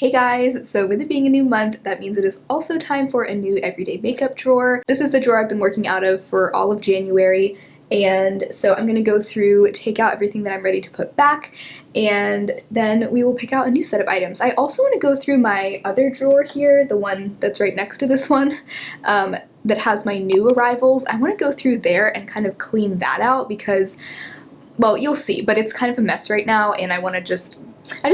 Hey guys, so with it being a new month, that means it is also time for a new everyday makeup drawer. This is the drawer I've been working out of for all of January, and so I'm gonna go through, take out everything that I'm ready to put back, and then we will pick out a new set of items. I also want to go through my other drawer here, the one that's right next to this one, that has my new arrivals. I want to go through there and kind of clean that out because, well, you'll see, but it's kind of a mess right now, and I just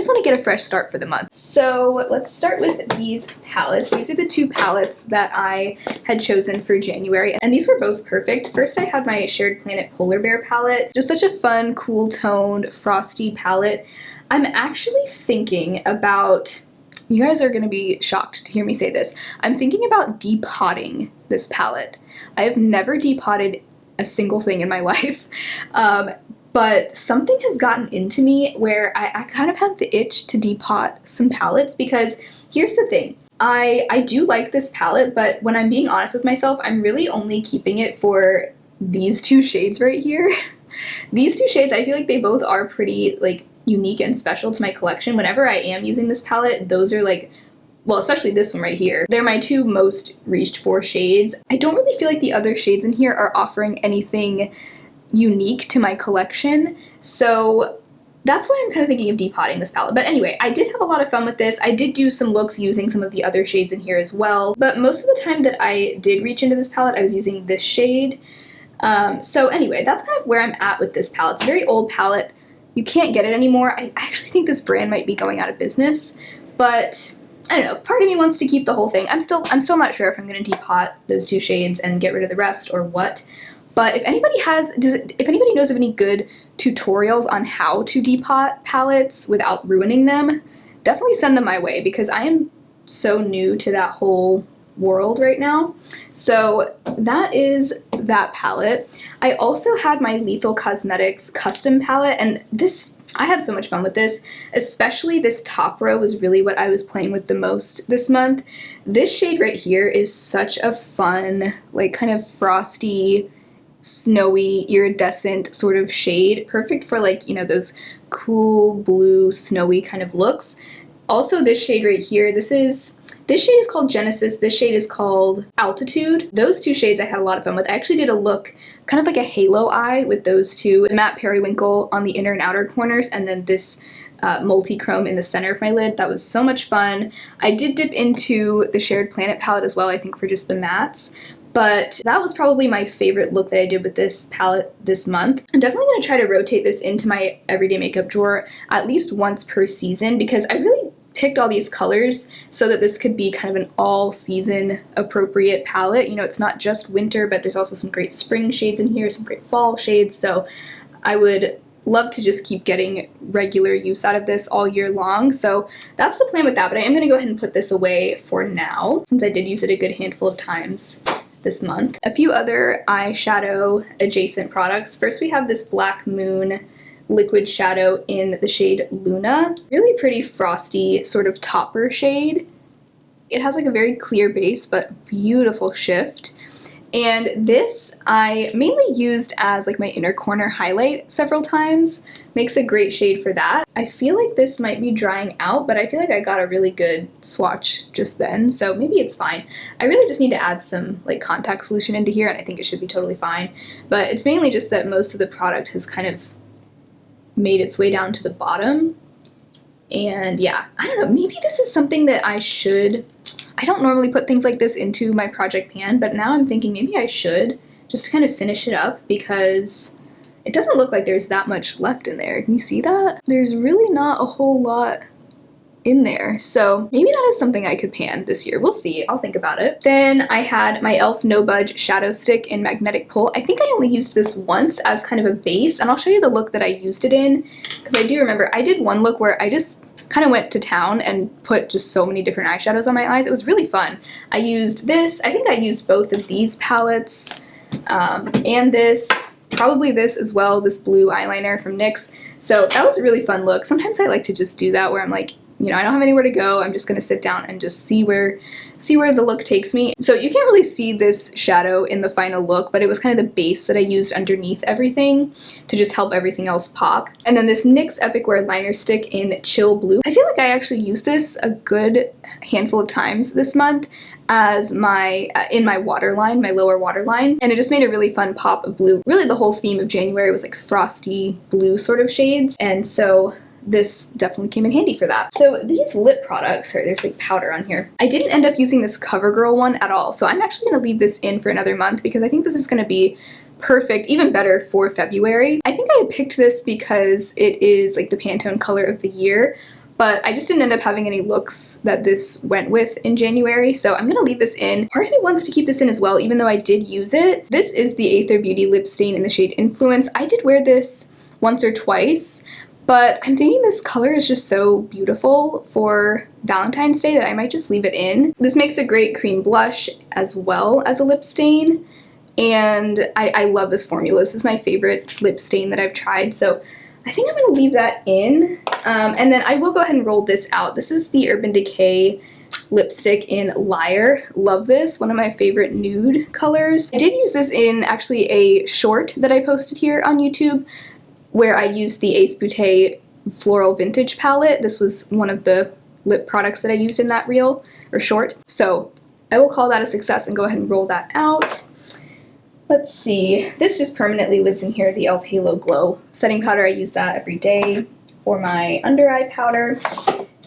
want to get a fresh start for the month. So let's start with these palettes. These are the two palettes that I had chosen for January, and these were both perfect. First, I had my Shared Planet Polar Bear palette. Just such a fun, cool toned, frosty palette. I'm actually thinking about, you guys are going to be shocked to hear me say this, I'm thinking about depotting this palette. I have never depotted a single thing in my life. But something has gotten into me where I kind of have the itch to depot some palettes, because here's the thing. I do like this palette, but when I'm being honest with myself, I'm really only keeping it for these two shades right here. These two shades, I feel like they both are pretty like unique and special to my collection. Whenever I am using this palette, those are like, well, especially this one right here, they're my two most reached for shades. I don't really feel like the other shades in here are offering anything unique to my collection, so that's why I'm kind of thinking of depotting this palette. But anyway, I did have a lot of fun with this. I did do some looks using some of the other shades in here as well, but most of the time that I did reach into this palette, I was using this shade. So anyway, that's kind of where I'm at with this palette. It's a very old palette. You can't get it anymore. I actually think this brand might be going out of business, but I don't know, part of me wants to keep the whole thing. I'm still not sure if I'm going to depot those two shades and get rid of the rest or what. But if anybody knows of any good tutorials on how to depot palettes without ruining them, definitely send them my way, because I am so new to that whole world right now. So that is that palette. I also had my Lethal Cosmetics custom palette, and I had so much fun with this. Especially this top row was really what I was playing with the most this month. This shade right here is such a fun, like kind of frosty, snowy, iridescent sort of shade, perfect for like, you know, those cool blue snowy kind of looks. Also this shade right here, this shade is called Genesis, this shade is called Altitude. Those two shades I had a lot of fun with. I actually did a look kind of like a halo eye with those two, matte periwinkle on the inner and outer corners, and then this multi-chrome in the center of my lid. That was so much fun. I did dip into the Shared Planet palette as well, I think for just the mattes. But that was probably my favorite look that I did with this palette this month. I'm definitely going to try to rotate this into my everyday makeup drawer at least once per season, because I really picked all these colors so that this could be kind of an all-season appropriate palette. You know, it's not just winter, but there's also some great spring shades in here, some great fall shades, so I would love to just keep getting regular use out of this all year long. So that's the plan with that, but I am going to go ahead and put this away for now, since I did use it a good handful of times this month. A few other eyeshadow adjacent products. First we have this Black Moon liquid shadow in the shade Luna. Really pretty frosty sort of topper shade. It has like a very clear base but beautiful shift. And this I mainly used as like my inner corner highlight several times. Makes a great shade for that. I feel like this might be drying out, but I feel like I got a really good swatch just then, so maybe it's fine. I really just need to add some like contact solution into here, and I think it should be totally fine. But it's mainly just that most of the product has kind of made its way down to the bottom. And yeah, I don't know, maybe this is something that I don't normally put things like this into my project pan, but now I'm thinking maybe I should, just to kind of finish it up, because it doesn't look like there's that much left in there. Can you see that? There's really not a whole lot in there. So maybe that is something I could pan this year. We'll see. I'll think about it. Then I had my e.l.f. No Budge Shadow Stick in Magnetic Pull. I think I only used this once as kind of a base, and I'll show you the look that I used it in, because I do remember I did one look where I just kind of went to town and put just so many different eyeshadows on my eyes. It was really fun. I used this. I think I used both of these palettes and this. Probably this as well, this blue eyeliner from NYX. So that was a really fun look. Sometimes I like to just do that where I'm like you know, I don't have anywhere to go. I'm just gonna sit down and just see where the look takes me. So you can't really see this shadow in the final look, but it was kind of the base that I used underneath everything to just help everything else pop. And then this NYX Epic Wear liner stick in Chill Blue. I feel like I actually used this a good handful of times this month as my in my waterline, my lower waterline, and it just made a really fun pop of blue. Really the whole theme of January was like frosty blue sort of shades, and so this definitely came in handy for that. So these lip products, sorry, there's like powder on here. I didn't end up using this CoverGirl one at all, so I'm actually gonna leave this in for another month because I think this is gonna be perfect, even better for February. I think I picked this because it is like the Pantone color of the year, but I just didn't end up having any looks that this went with in January, so I'm gonna leave this in. Part of me wants to keep this in as well, even though I did use it. This is the Aether Beauty lip stain in the shade Influence. I did wear this once or twice, but I'm thinking this color is just so beautiful for Valentine's Day that I might just leave it in. This makes a great cream blush as well as a lip stain, and I love this formula. This is my favorite lip stain that I've tried, so I think I'm going to leave that in. And then I will go ahead and roll this out. This is the Urban Decay lipstick in Liar. Love this, one of my favorite nude colors. I did use this in actually a short that I posted here on YouTube where I used the Ace Beauté Floral Vintage palette. This was one of the lip products that I used in that reel, or short. So I will call that a success and go ahead and roll that out. Let's see, this just permanently lives in here, the e.l.f. Halo Glow setting powder. I use that every day for my under eye powder.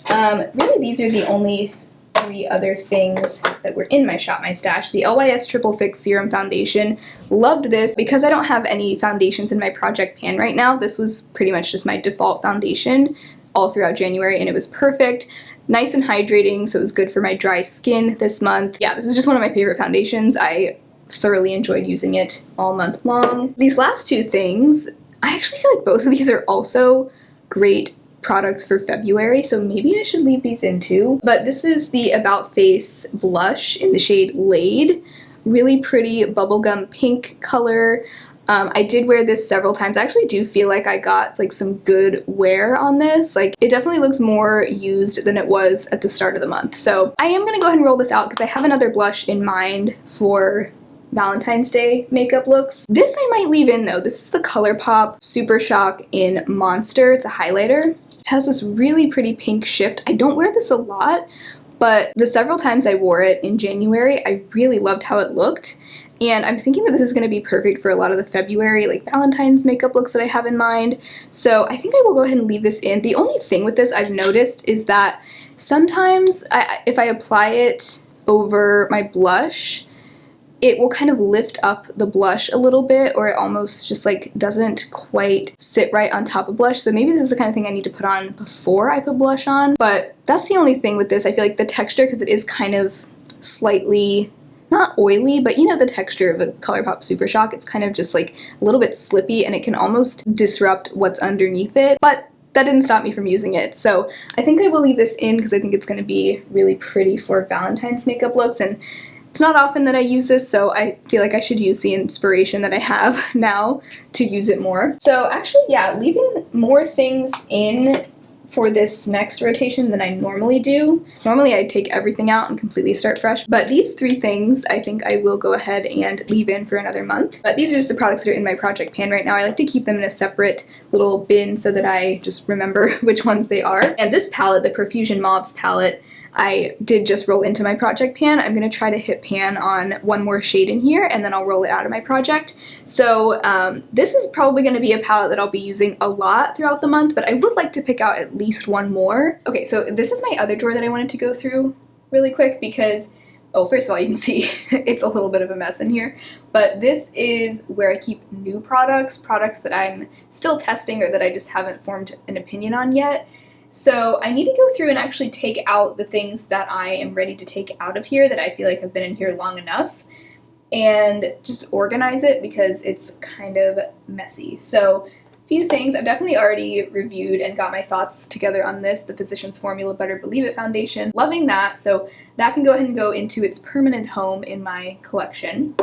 Really these are the only 3 other things that were in my Shop My Stash. The LYS Triple Fix Serum Foundation. Loved this because I don't have any foundations in my project pan right now. This was pretty much just my default foundation all throughout January, and it was perfect. Nice and hydrating, so it was good for my dry skin this month. Yeah, this is just one of my favorite foundations. I thoroughly enjoyed using it all month long. These last 2 things, I actually feel like both of these are also great products for February, so maybe I should leave these in too. But this is the About Face blush in the shade Laid. Really pretty bubblegum pink color. I did wear this several times. I actually do feel like I got like some good wear on this. Like it definitely looks more used than it was at the start of the month. So I am gonna go ahead and roll this out because I have another blush in mind for Valentine's Day makeup looks. This I might leave in though. This is the ColourPop Super Shock in Monster. It's a highlighter. It has this really pretty pink shift. I don't wear this a lot, but the several times I wore it in January, I really loved how it looked. And I'm thinking that this is going to be perfect for a lot of the February, like Valentine's makeup looks that I have in mind. So I think I will go ahead and leave this in. The only thing with this I've noticed is that sometimes if I apply it over my blush, it will kind of lift up the blush a little bit, or it almost just like doesn't quite sit right on top of blush. So maybe this is the kind of thing I need to put on before I put blush on. But that's the only thing with this. I feel like the texture, because it is kind of slightly, not oily, but you know the texture of a ColourPop Super Shock, it's kind of just like a little bit slippy and it can almost disrupt what's underneath it. But that didn't stop me from using it. So I think I will leave this in because I think it's going to be really pretty for Valentine's makeup looks, and it's not often that I use this, so I feel like I should use the inspiration that I have now to use it more. So actually, yeah, leaving more things in for this next rotation than I normally do. Normally I take everything out and completely start fresh, but these 3 things I think I will go ahead and leave in for another month. But these are just the products that are in my project pan right now. I like to keep them in a separate little bin so that I just remember which ones they are. And this palette, the Profusion Mauves palette, I did just roll into my project pan. I'm going to try to hit pan on one more shade in here, and then I'll roll it out of my project. So this is probably going to be a palette that I'll be using a lot throughout the month, but I would like to pick out at least one more. Okay, so this is my other drawer that I wanted to go through really quick because, oh, first of all, you can see it's a little bit of a mess in here, but this is where I keep new products that I'm still testing or that I just haven't formed an opinion on yet. So I need to go through and actually take out the things that I am ready to take out of here that I feel like have been in here long enough and just organize it because it's kind of messy. So a few things I've definitely already reviewed and got my thoughts together on this, the Physicians Formula Better Believe It foundation. Loving that, so that can go ahead and go into its permanent home in my collection.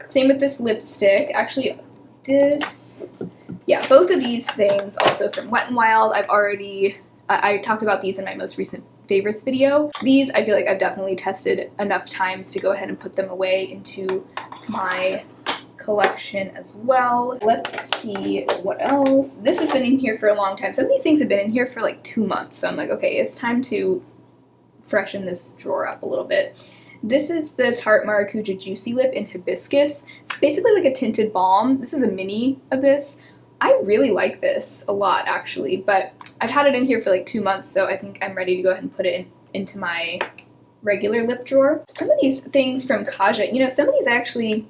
Same with this lipstick. Actually, yeah, both of these things also from Wet n Wild I've already I talked about these in my most recent favorites video. These I feel like I've definitely tested enough times to go ahead and put them away into my collection as well. Let's see what else. This has been in here for a long time. Some of these things have been in here for like 2 months, so I'm like, okay, it's time to freshen this drawer up a little bit. This is the Tarte Maracuja Juicy Lip in Hibiscus. It's basically like a tinted balm. This is a mini of this. I really like this a lot, actually, but I've had it in here for like 2 months, so I think I'm ready to go ahead and put it into my regular lip drawer. Some of these things from Kaja, you know, some of these actually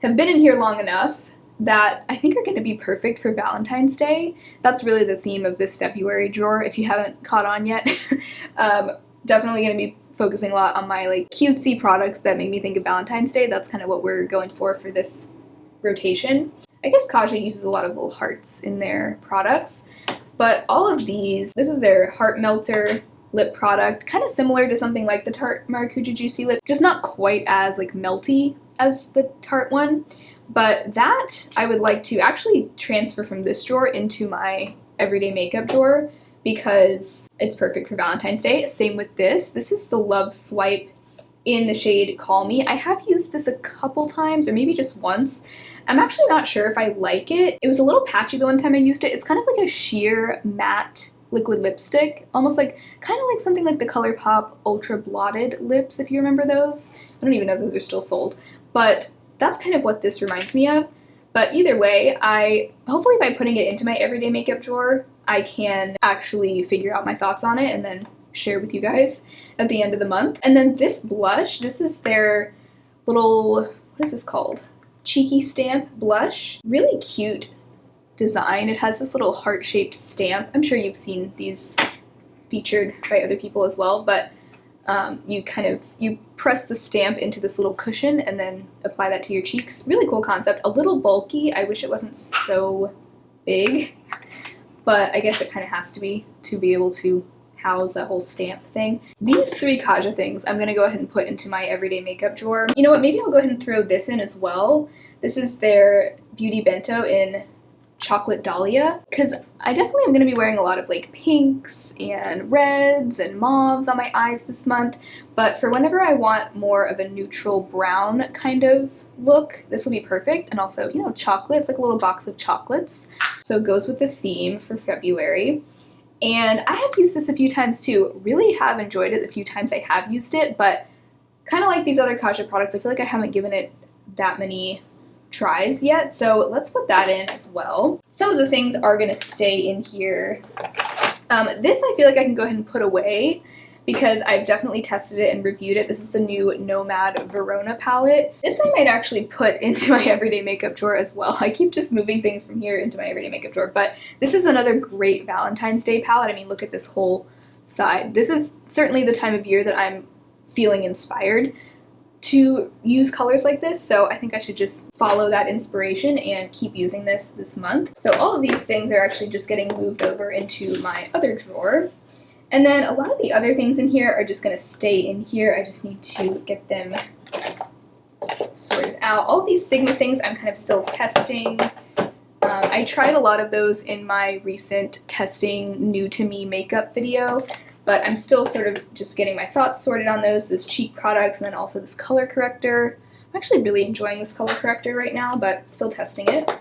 have been in here long enough that I think are going to be perfect for Valentine's Day. That's really the theme of this February drawer, if you haven't caught on yet. Definitely going to be focusing a lot on my like cutesy products that make me think of Valentine's Day. That's kind of what we're going for this rotation. I guess Kaja uses a lot of little hearts in their products, but all of these, this is their Heart Melter lip product, kind of similar to something like the Tarte Maracuja Juicy Lip, just not quite as like melty as the Tarte one, but that I would like to actually transfer from this drawer into my everyday makeup drawer because it's perfect for Valentine's Day. Same with this. This is the Love Swipe in the shade Call Me. I have used this a couple times, or maybe just once. I'm actually not sure if I like it. It was a little patchy the one time I used it. It's kind of like a sheer matte liquid lipstick, almost like, kind of like something like the ColourPop Ultra Blotted lips, if you remember those. I don't even know if those are still sold, but that's kind of what this reminds me of. But either way, hopefully by putting it into my everyday makeup drawer, I can actually figure out my thoughts on it and then share with you guys at the end of the month. And then this blush, this is their little, what is this called? Cheeky Stamp blush. Really cute design. It has this little heart-shaped stamp. I'm sure you've seen these featured by other people as well, but you press the stamp into this little cushion and then apply that to your cheeks. Really cool concept. A little bulky. I wish it wasn't so big, but I guess it kind of has to be able to house that whole stamp thing. These 3 Kaja things I'm going to go ahead and put into my everyday makeup drawer. You know what, maybe I'll go ahead and throw this in as well. This is their Beauty Bento in Chocolate Dahlia, because I definitely am going to be wearing a lot of like pinks and reds and mauves on my eyes this month, but for whenever I want more of a neutral brown kind of look, this will be perfect. And also, you know, chocolate, it's like a little box of chocolates, so it goes with the theme for February. And I have used this a few times too. Really have enjoyed it the few times I have used it, but kind of like these other Kaja products, I feel like I haven't given it that many tries yet, so let's put that in as well. Some of the things are going to stay in here. This I feel like I can go ahead and put away because I've definitely tested it and reviewed it. This is the new Nomad Verona palette. This I might actually put into my everyday makeup drawer as well. I keep just moving things from here into my everyday makeup drawer, but this is another great Valentine's Day palette. I mean, look at this whole side. This is certainly the time of year that I'm feeling inspired to use colors like this, so I think I should just follow that inspiration and keep using this month. So all of these things are actually just getting moved over into my other drawer. And then a lot of the other things in here are just going to stay in here. I just need to get them sorted out. All of these Sigma things I'm kind of still testing. I tried a lot of those in my recent testing new to me makeup video, but I'm still sort of just getting my thoughts sorted on those cheek products, and then also this color corrector. I'm actually really enjoying this color corrector right now, but still testing it.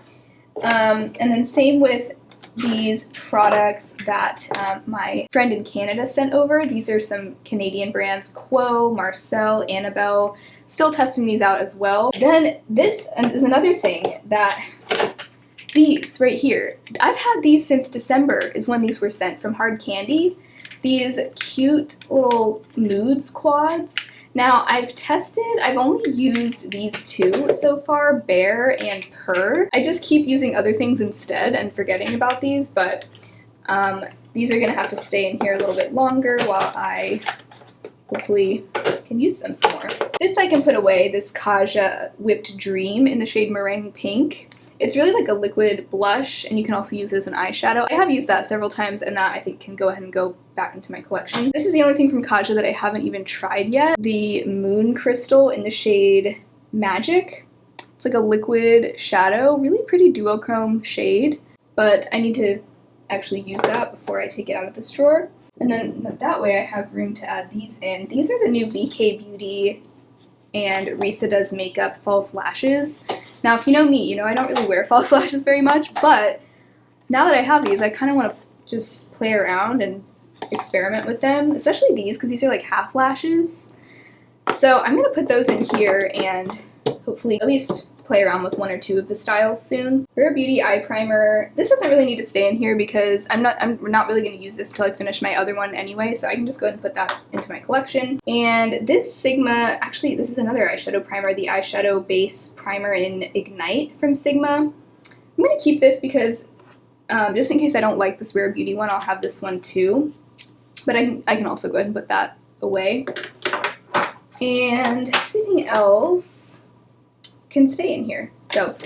And then same with these products that my friend in Canada sent over. These are some Canadian brands, Quo, Marcel, Annabelle. Still testing these out as well. Then this is another thing that these right here, I've had these since December is when these were sent from Hard Candy. These cute little nudes quads. Now I've only used these 2 so far, Bear and Purr. I just keep using other things instead and forgetting about these, but these are gonna have to stay in here a little bit longer while I hopefully can use them some more. This I can put away, this Kaja Whipped Dream in the shade Meringue Pink. It's really like a liquid blush, and you can also use it as an eyeshadow. I have used that several times, and that I think can go ahead and go back into my collection. This is the only thing from Kaja that I haven't even tried yet. The Moon Crystal in the shade Magic. It's like a liquid shadow, really pretty duochrome shade, but I need to actually use that before I take it out of this drawer. And then that way I have room to add these in. These are the new BK Beauty and Risa Does Makeup false lashes. Now, if you know me, you know I don't really wear false lashes very much, but now that I have these, I kind of want to just play around and experiment with them, especially these, because these are like half lashes. So I'm going to put those in here and hopefully at least play around with one or two of the styles soon. Rare Beauty eye primer. This doesn't really need to stay in here because I'm not really going to use this until I finish my other one anyway, so I can just go ahead and put that into my collection. And this Sigma, actually this is another eyeshadow primer, the eyeshadow base primer in Ignite from Sigma. I'm going to keep this because just in case I don't like this Rare Beauty one, I'll have this one too. But I can also go ahead and put that away. And everything else can stay in here. So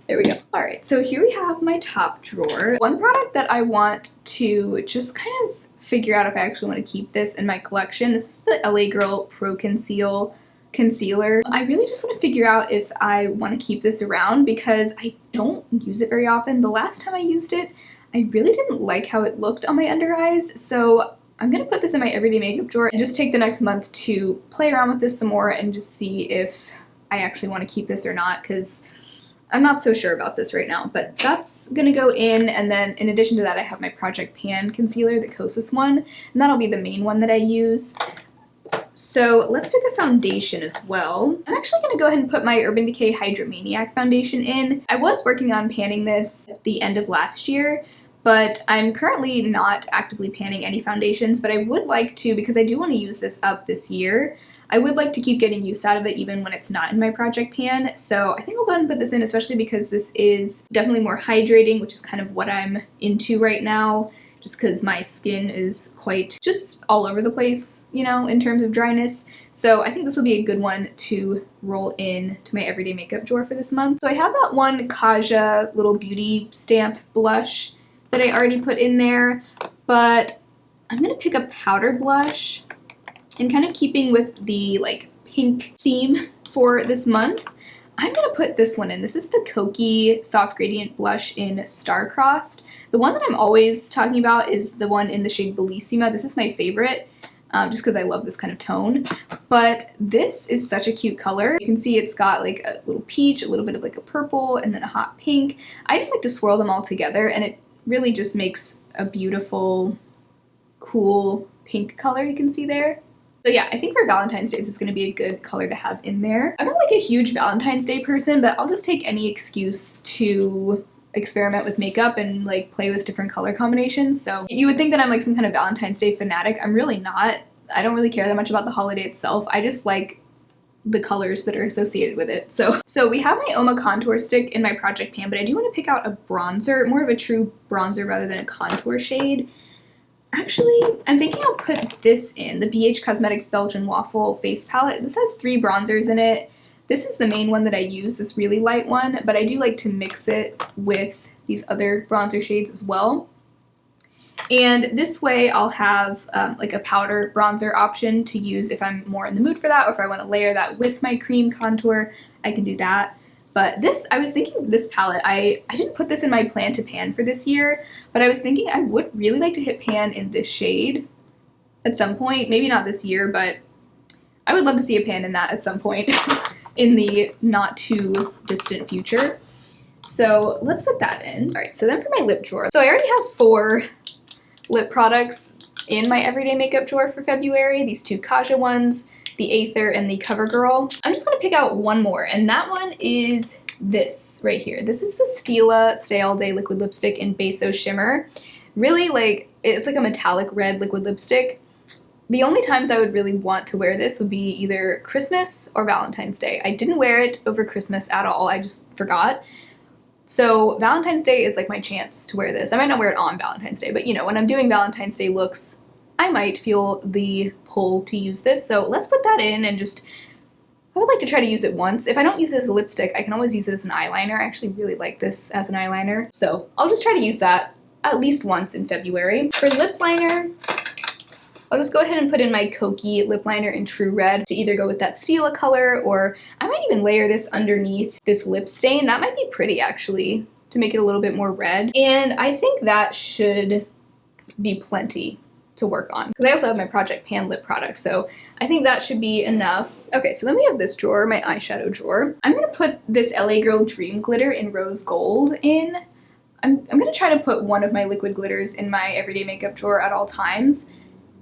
there we go. Alright, so here we have my top drawer. One product that I want to just kind of figure out if I actually want to keep this in my collection. This is the LA Girl Pro Conceal Concealer. I really just want to figure out if I want to keep this around because I don't use it very often. The last time I used it, I really didn't like how it looked on my under eyes, so I'm going to put this in my everyday makeup drawer and just take the next month to play around with this some more and just see if I actually want to keep this or not, because I'm not so sure about this right now. But that's going to go in, and then in addition to that I have my Project Pan concealer, the Kosas one, and that'll be the main one that I use. So let's pick a foundation as well. I'm actually going to go ahead and put my Urban Decay Hydromaniac foundation in. I was working on panning this at the end of last year, but I'm currently not actively panning any foundations, but I would like to, because I do want to use this up this year. I would like to keep getting use out of it even when it's not in my project pan, so I think I'll go ahead and put this in, especially because this is definitely more hydrating, which is kind of what I'm into right now, just because my skin is quite just all over the place, you know, in terms of dryness. So I think this will be a good one to roll in to my everyday makeup drawer for this month. So I have that one Kaja little beauty stamp blush that I already put in there, but I'm gonna pick a powder blush and kind of keeping with the like pink theme for this month. I'm gonna put this one in. This is the Kokie Soft Gradient Blush in Star-Crossed. The one that I'm always talking about is the one in the shade Bellissima. This is my favorite, just because I love this kind of tone. But this is such a cute color. You can see it's got like a little peach, a little bit of like a purple, and then a hot pink. I just like to swirl them all together, and it really just makes a beautiful, cool pink color you can see there. So yeah, I think for Valentine's Day this is going to be a good color to have in there. I'm not like a huge Valentine's Day person, but I'll just take any excuse to experiment with makeup and like play with different color combinations. So you would think that I'm like some kind of Valentine's Day fanatic. I'm really not. I don't really care that much about the holiday itself. I just like the colors that are associated with it. So we have my Oma contour stick in my project pan, but I do want to pick out a bronzer, more of a true bronzer rather than a contour shade. Actually, I'm thinking I'll put this in, the BH Cosmetics Belgian Waffle Face Palette. This has 3 bronzers in it. This is the main one that I use, this really light one, but I do like to mix it with these other bronzer shades as well. And this way I'll have like a powder bronzer option to use if I'm more in the mood for that, or if I want to layer that with my cream contour, I can do that. But this, I was thinking this palette, I didn't put this in my plan to pan for this year, but I was thinking I would really like to hit pan in this shade at some point. Maybe not this year, but I would love to see a pan in that at some point in the not too distant future. So let's put that in. All right, so then for my lip drawer. So I already have 4 lip products in my everyday makeup drawer for February, these 2 Kaja ones, the Aether and the CoverGirl. I'm just gonna pick out one more, and that one is this right here. This is the Stila Stay All Day Liquid Lipstick in Beso Shimmer. Really, like, it's like a metallic red liquid lipstick. The only times I would really want to wear this would be either Christmas or Valentine's Day. I didn't wear it over Christmas at all, I just forgot. So Valentine's Day is like my chance to wear this. I might not wear it on Valentine's Day, but you know, when I'm doing Valentine's Day looks, I might feel the pull to use this. So let's put that in and just, I would like to try to use it once. If I don't use it as a lipstick, I can always use it as an eyeliner. I actually really like this as an eyeliner. So I'll just try to use that at least once in February. For lip liner, I'll just go ahead and put in my Kokie lip liner in True Red to either go with that Stila color, or I might even layer this underneath this lip stain. That might be pretty actually, to make it a little bit more red. And I think that should be plenty to work on. Because I also have my Project Pan lip product, so I think that should be enough. Okay, so then we have this drawer, my eyeshadow drawer. I'm gonna put this LA Girl Dream Glitter in Rose Gold in. I'm gonna try to put one of my liquid glitters in my everyday makeup drawer at all times,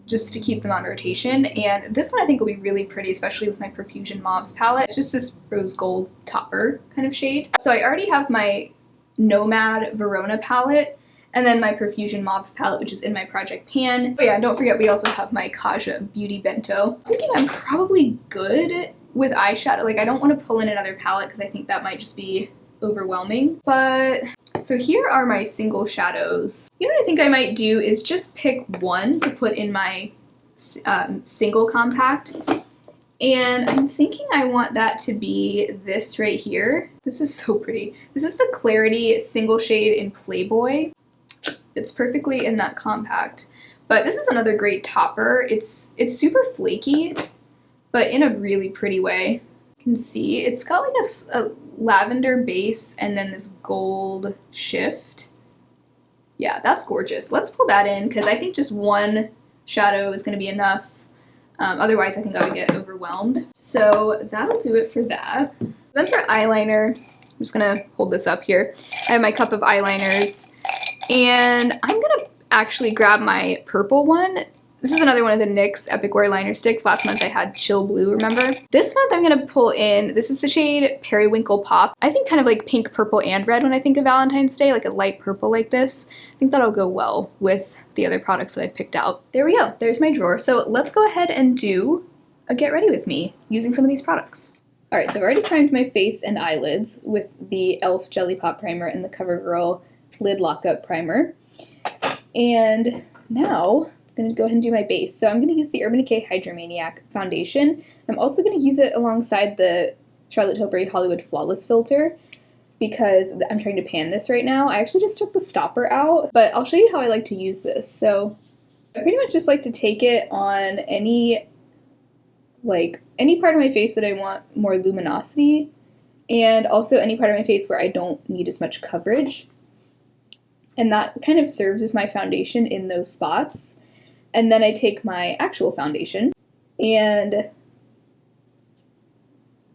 just to keep them on rotation. And this one I think will be really pretty, especially with my Profusion Mauves palette. It's just this rose gold topper kind of shade. So I already have my Nomad Verona palette, and then my Profusion Mauves palette, which is in my Project Pan. But yeah, don't forget we also have my Kaja Beauty Bento. I'm thinking I'm probably good with eyeshadow. Like, I don't want to pull in another palette because I think that might just be overwhelming. But so here are my single shadows. You know what I think I might do is just pick one to put in my single compact. And I'm thinking I want that to be this right here. This is so pretty. This is the Clarity single shade in Playboy. It's perfectly in that compact. But this is another great topper. It's super flaky, but in a really pretty way. You can see it's got like a lavender base and then this gold shift. Yeah, that's gorgeous. Let's pull that in because I think just one shadow is going to be enough. Otherwise, I think I would get overwhelmed. So that'll do it for that. Then for eyeliner, I'm just going to hold this up here. I have my cup of eyeliners, and I'm going to actually grab my purple one. This is another one of the NYX Epic Wear liner sticks. Last month I had Chill Blue, remember? This month I'm gonna pull in, this is the shade Periwinkle Pop. I think kind of like pink, purple, and red when I think of Valentine's Day, like a light purple like this. I think that'll go well with the other products that I've picked out. There we go, there's my drawer. So let's go ahead and do a get ready with me using some of these products. All right, so I've already primed my face and eyelids with the e.l.f. Jelly Pop Primer and the CoverGirl Lid Lockup Primer. And now, I'm going to go ahead and do my base. So I'm going to use the Urban Decay Hydromaniac foundation. I'm also going to use it alongside the Charlotte Tilbury Hollywood Flawless filter because I'm trying to pan this right now. I actually just took the stopper out, but I'll show you how I like to use this. So I pretty much just like to take it on any part of my face that I want more luminosity, and also any part of my face where I don't need as much coverage. And that kind of serves as my foundation in those spots. And then I take my actual foundation and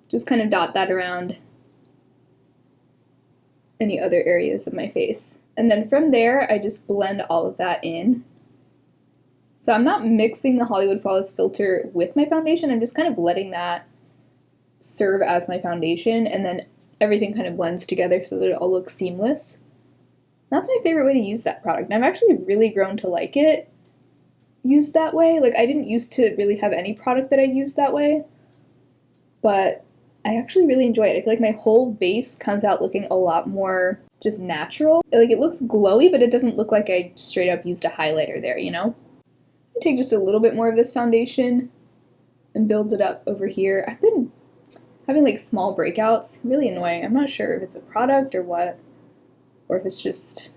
just kind of dot that around any other areas of my face. And then from there, I just blend all of that in. So I'm not mixing the Hollywood Flawless filter with my foundation, I'm just kind of letting that serve as my foundation, and then everything kind of blends together so that it all looks seamless. That's my favorite way to use that product, and I've actually really grown to like it used that way. Like, I didn't used to really have any product that I used that way, but I actually really enjoy it. I feel like my whole base comes out looking a lot more just natural. Like, it looks glowy, but it doesn't look like I straight up used a highlighter there, you know? I take just a little bit more of this foundation and build it up over here. I've been having like small breakouts, really annoying. I'm not sure if it's a product or what, or if it's just,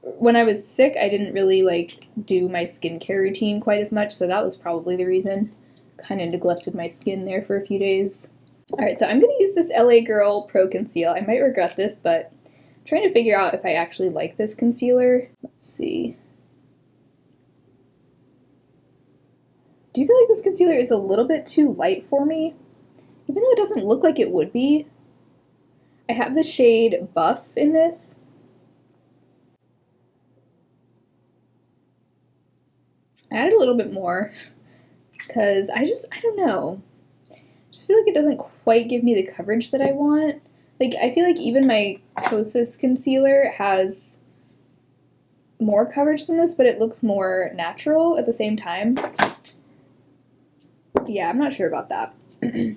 when I was sick, I didn't really like do my skincare routine quite as much, so that was probably the reason. Kind of neglected my skin there for a few days. Alright, so I'm going to use this LA Girl Pro Conceal. I might regret this, but I'm trying to figure out if I actually like this concealer. Let's see. Do you feel like this concealer is a little bit too light for me? Even though it doesn't look like it would be. I have the shade Buff in this. I added a little bit more because I don't know. I just feel like it doesn't quite give me the coverage that I want. Like, I feel like even my Kosas concealer has more coverage than this, but it looks more natural at the same time. Yeah, I'm not sure about that. I'm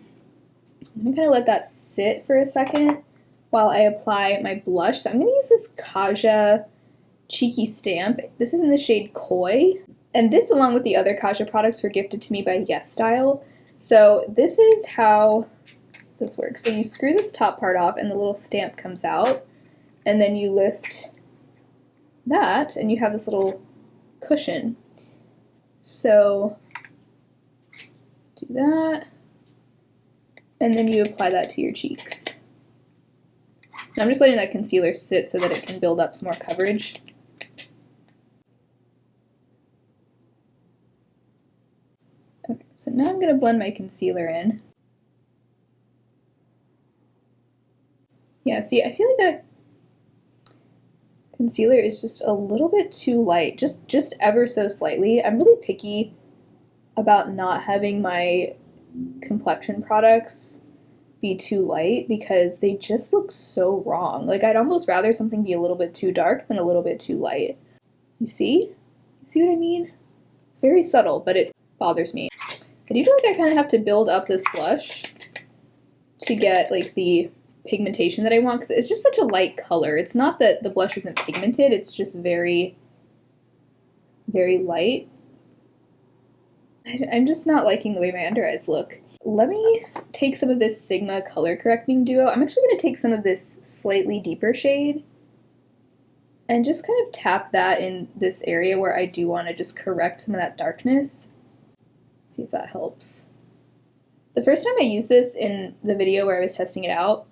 gonna kind of let that sit for a second while I apply my blush. So I'm gonna use this Kaja Cheeky Stamp. This is in the shade Koi. And this, along with the other Kaja products, were gifted to me by Yes Style. So this is how this works. So you screw this top part off and the little stamp comes out. And then you lift that and you have this little cushion. So do that. And then you apply that to your cheeks. And I'm just letting that concealer sit so that it can build up some more coverage. Okay, so now I'm going to blend my concealer in. Yeah, see, I feel like that concealer is just a little bit too light, just ever so slightly. I'm really picky about not having my complexion products be too light because they just look so wrong. Like, I'd almost rather something be a little bit too dark than a little bit too light. You see? You see what I mean? It's very subtle, but it bothers me. I do feel like I kind of have to build up this blush to get like the pigmentation that I want, because it's just such a light color. It's not that the blush isn't pigmented, it's just very, very light. I'm just not liking the way my under eyes look. Let me take some of this Sigma color correcting duo. I'm actually going to take some of this slightly deeper shade and just kind of tap that in this area where I do want to just correct some of that darkness. See if that helps. The first time I used this in the video where I was testing it out,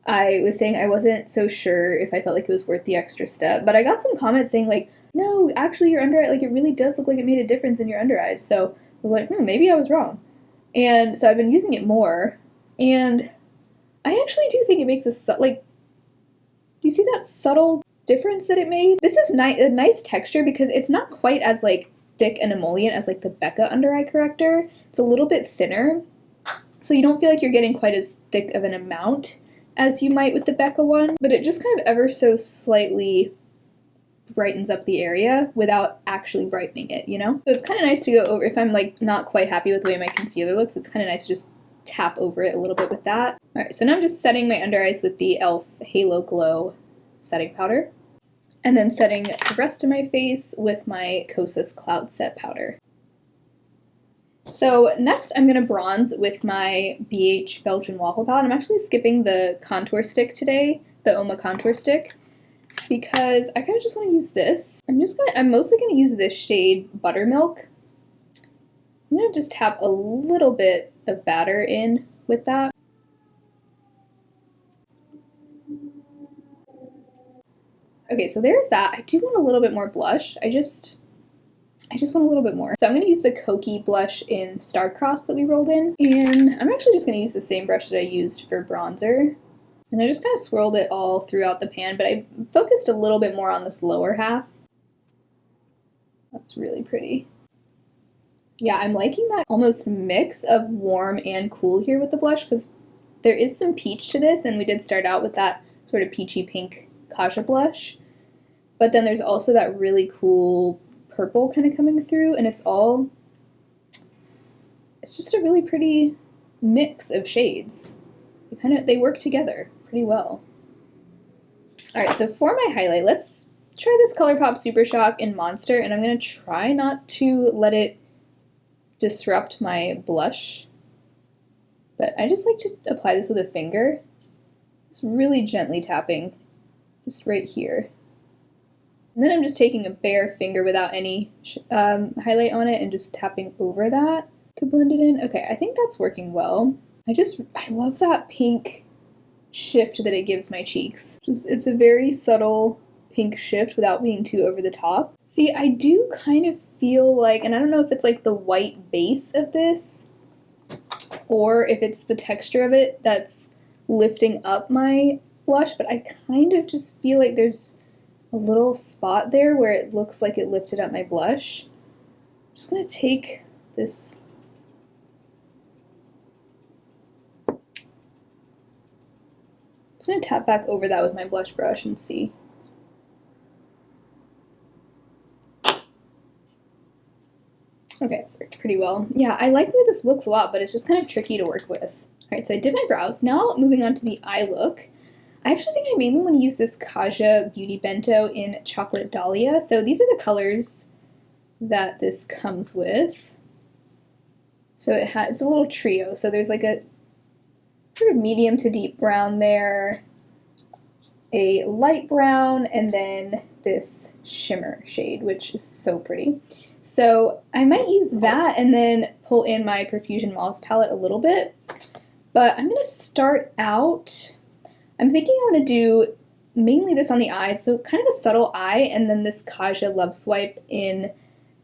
I was saying I wasn't so sure if I felt like it was worth the extra step, but I got some comments saying like, no, actually your under eye, like it really does look like it made a difference in your under eyes. So I was like, maybe I was wrong. And so I've been using it more, and I actually do think it makes a, like, do you see that subtle difference that it made? This is a nice texture because it's not quite as like thick and emollient as like the Becca under eye corrector. It's a little bit thinner, so you don't feel like you're getting quite as thick of an amount as you might with the Becca one, but it just kind of ever so slightly brightens up the area without actually brightening it, you know? So it's kind of nice to go over, if I'm like not quite happy with the way my concealer looks, it's kind of nice to just tap over it a little bit with that. Alright, so now I'm just setting my under eyes with the e.l.f. Halo Glow setting powder, and then setting the rest of my face with my Kosas Cloud Set powder. So next I'm going to bronze with my BH Belgian Waffle palette. I'm actually skipping the contour stick today, the Oma contour stick, because I kind of just want to use this. I'm mostly going to use this shade Buttermilk. I'm going to just tap a little bit of batter in with that. Okay, so there's that. I do want a little bit more blush. I just want a little bit more. So I'm going to use the Kokie blush in Starcrossed that we rolled in, and I'm actually just going to use the same brush that I used for bronzer. And I just kind of swirled it all throughout the pan, but I focused a little bit more on this lower half. That's really pretty. Yeah, I'm liking that almost mix of warm and cool here with the blush, because there is some peach to this, and we did start out with that sort of peachy pink Kaja blush. But then there's also that really cool purple kind of coming through, and it's just a really pretty mix of shades. They work together pretty well. Alright, so for my highlight, let's try this ColourPop Super Shock in Monster, and I'm going to try not to let it disrupt my blush. But I just like to apply this with a finger. Just really gently tapping, just right here. And then I'm just taking a bare finger without any highlight on it and just tapping over that to blend it in. Okay, I think that's working well. I love that pink shift that it gives my cheeks. It's a very subtle pink shift without being too over the top. See, I do kind of feel like, and I don't know if it's like the white base of this or if it's the texture of it that's lifting up my blush, but I kind of just feel like there's a little spot there where it looks like it lifted up my blush. I'm just going to take this just going to tap back over that with my blush brush and see. Okay, worked pretty well. Yeah, I like the way this looks a lot, but it's just kind of tricky to work with. Alright, so I did my brows. Now moving on to the eye look. I actually think I mainly want to use this Kaja Beauty Bento in Chocolate Dahlia. So these are the colors that this comes with. So it's a little trio. So there's like a sort of medium to deep brown there, a light brown, and then this shimmer shade, which is so pretty. So I might use that and then pull in my Profusion Moss palette a little bit. But I'm going to start out, I'm thinking I want to do mainly this on the eyes, so kind of a subtle eye, and then this Kaja Love Swipe in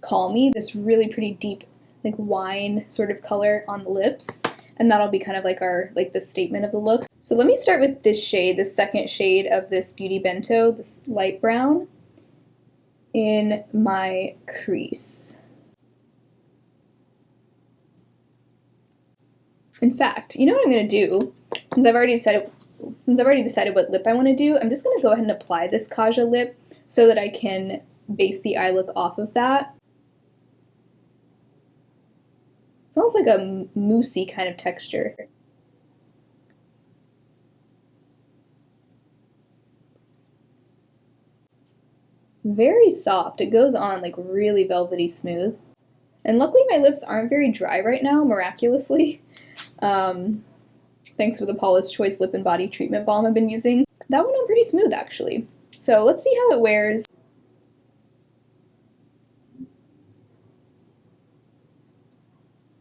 Call Me, this really pretty deep, like wine sort of color on the lips, and that'll be kind of like the statement of the look. So let me start with this shade, the second shade of this Beauty Bento, this light brown, in my crease. In fact, you know what I'm going to do? Since I've already decided what lip I want to do, I'm just going to go ahead and apply this Kaja lip so that I can base the eye look off of that. It's almost like a moussey kind of texture. Very soft. It goes on like really velvety smooth. And luckily my lips aren't very dry right now, miraculously. Thanks to the Paula's Choice Lip and Body Treatment Balm I've been using. That went on pretty smooth actually. So let's see how it wears.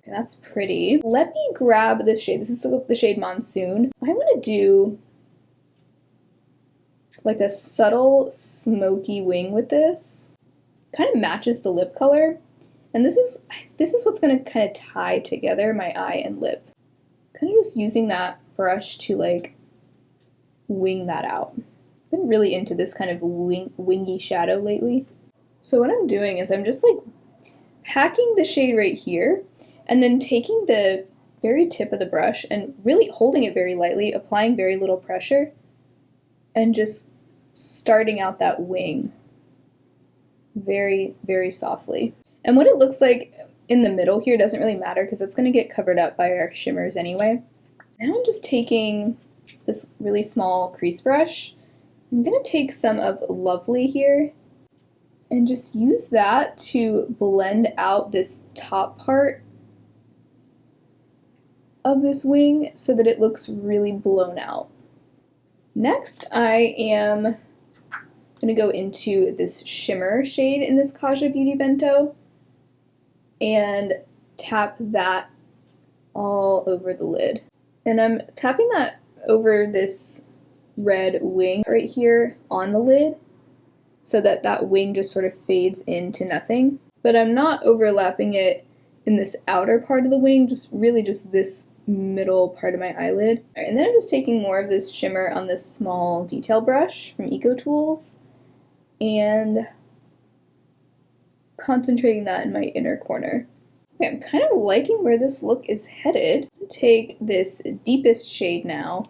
Okay, that's pretty. Let me grab this shade. This is the shade Monsoon. I want to do like a subtle smoky wing with this. Kind of matches the lip color. And this is what's going to kind of tie together my eye and lip. Kind of just using that brush to like wing that out. I've been really into this kind of wingy shadow lately. So what I'm doing is I'm just like packing the shade right here and then taking the very tip of the brush and really holding it very lightly, applying very little pressure, and just starting out that wing very, very softly. And what it looks like in the middle here doesn't really matter because it's going to get covered up by our shimmers anyway. Now I'm just taking this really small crease brush. I'm going to take some of Lovely here and just use that to blend out this top part of this wing so that it looks really blown out. Next, I am going to go into this shimmer shade in this Kaja Beauty Bento and tap that all over the lid. And I'm tapping that over this red wing right here on the lid so that that wing just sort of fades into nothing. But I'm not overlapping it in this outer part of the wing, just really just this middle part of my eyelid. All right, and then I'm just taking more of this shimmer on this small detail brush from Eco Tools and concentrating that in my inner corner. Okay, I'm kind of liking where this look is headed. I'm going to take this deepest shade now.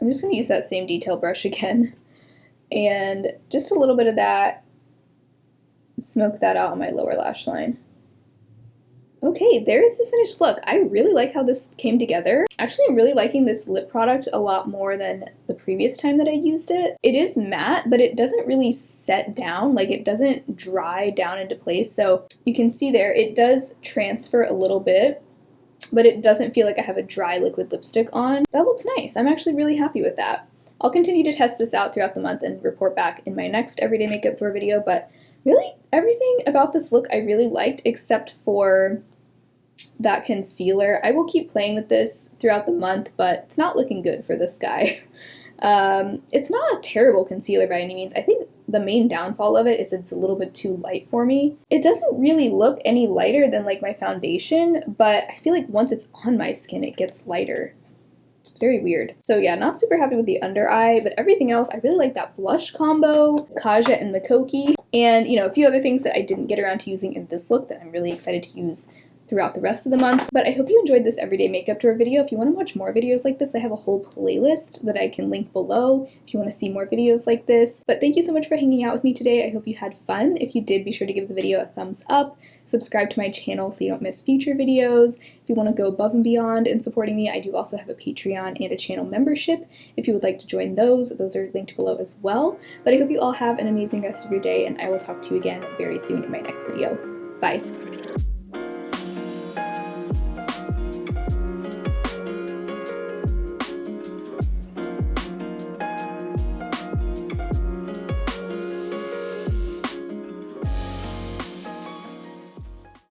I'm just going to use that same detail brush again and just a little bit of that, smoke that out on my lower lash line. Okay, there's the finished look. I really like how this came together. Actually, I'm really liking this lip product a lot more than the previous time that I used it. It is matte, but it doesn't really set down, like it doesn't dry down into place. So you can see there, it does transfer a little bit, but it doesn't feel like I have a dry liquid lipstick on. That looks nice. I'm actually really happy with that. I'll continue to test this out throughout the month and report back in my next everyday makeup drawer video, but really everything about this look I really liked except for that concealer. I will keep playing with this throughout the month, but it's not looking good for this guy. It's not a terrible concealer by any means. I think the main downfall of it is it's a little bit too light for me. It doesn't really look any lighter than like my foundation, but I feel like once it's on my skin, it gets lighter. It's very weird. So yeah, not super happy with the under eye, but everything else, I really like that blush combo, Kaja and the Koki, and you know, a few other things that I didn't get around to using in this look that I'm really excited to use throughout the rest of the month. But I hope you enjoyed this everyday makeup drawer video. If you want to watch more videos like this, I have a whole playlist that I can link below if you want to see more videos like this. But thank you so much for hanging out with me today. I hope you had fun. If you did, be sure to give the video a thumbs up, subscribe to my channel so you don't miss future videos. If you want to go above and beyond in supporting me, I do also have a Patreon and a channel membership. If you would like to join those are linked below as well. But I hope you all have an amazing rest of your day, and I will talk to you again very soon in my next video. Bye.